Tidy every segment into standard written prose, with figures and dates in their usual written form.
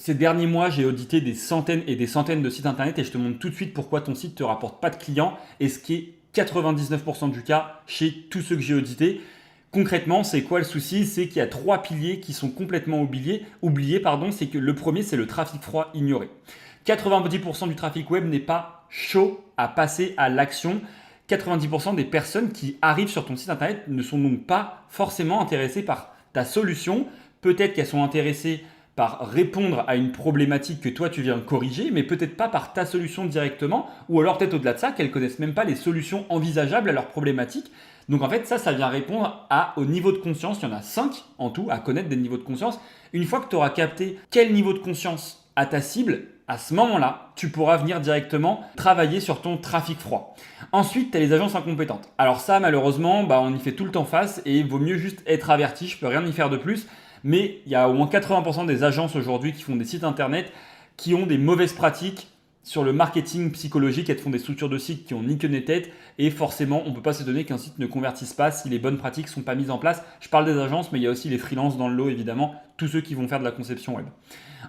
Ces derniers mois, j'ai audité des centaines et des centaines de sites internet et je te montre tout de suite pourquoi ton site ne te rapporte pas de clients et ce qui est 99% du cas chez tous ceux que j'ai audités. Concrètement, c'est quoi le souci? C'est qu'il y a trois piliers qui sont complètement oubliés. C'est que le premier, c'est le trafic froid ignoré. 90% du trafic web n'est pas chaud à passer à l'action. 90% des personnes qui arrivent sur ton site internet ne sont donc pas forcément intéressées par ta solution. Peut-être qu'elles sont intéressées par répondre à une problématique que toi tu viens de corriger, mais peut-être pas par ta solution directement, ou alors peut-être au-delà de ça, qu'elles connaissent même pas les solutions envisageables à leur problématique. Donc en fait, ça vient répondre au niveau de conscience. Il y en a 5 en tout à connaître des niveaux de conscience. Une fois que tu auras capté quel niveau de conscience a ta cible, à ce moment-là, tu pourras venir directement travailler sur ton trafic froid. Ensuite, tu as les agences incompétentes. Alors ça, malheureusement, on y fait tout le temps face et il vaut mieux juste être averti. Je peux rien y faire de plus. Mais il y a au moins 80% des agences aujourd'hui qui font des sites internet qui ont des mauvaises pratiques sur le marketing psychologique. Elles te font des structures de sites qui ont ni queue ni tête et forcément, on ne peut pas s'étonner qu'un site ne convertisse pas si les bonnes pratiques ne sont pas mises en place. Je parle des agences, mais il y a aussi les freelances dans le lot, évidemment, tous ceux qui vont faire de la conception web.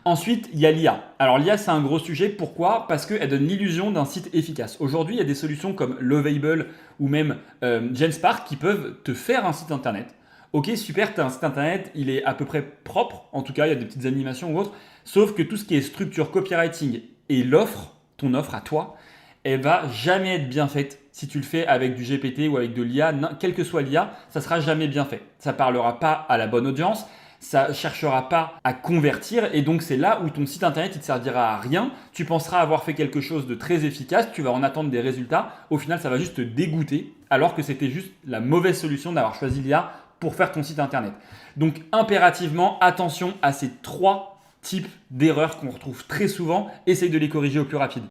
Ensuite, il y a l'IA. Alors l'IA, c'est un gros sujet. Pourquoi? Parce qu'elle donne l'illusion d'un site efficace. Aujourd'hui, il y a des solutions comme Lovable ou même Genspark qui peuvent te faire un site internet. Ok, super, tu as un site internet, il est à peu près propre, en tout cas, il y a des petites animations ou autres, sauf que tout ce qui est structure, copywriting et ton offre à toi, elle va jamais être bien faite. Si tu le fais avec du GPT ou avec de l'IA, quelle que soit l'IA, ça sera jamais bien fait. Ça parlera pas à la bonne audience, ça cherchera pas à convertir et donc c'est là où ton site internet il te servira à rien. Tu penseras avoir fait quelque chose de très efficace, tu vas en attendre des résultats. Au final, ça va juste te dégoûter alors que c'était juste la mauvaise solution d'avoir choisi l'IA pour faire ton site internet. Donc impérativement, attention à ces trois types d'erreurs qu'on retrouve très souvent. Essaye de les corriger au plus rapide.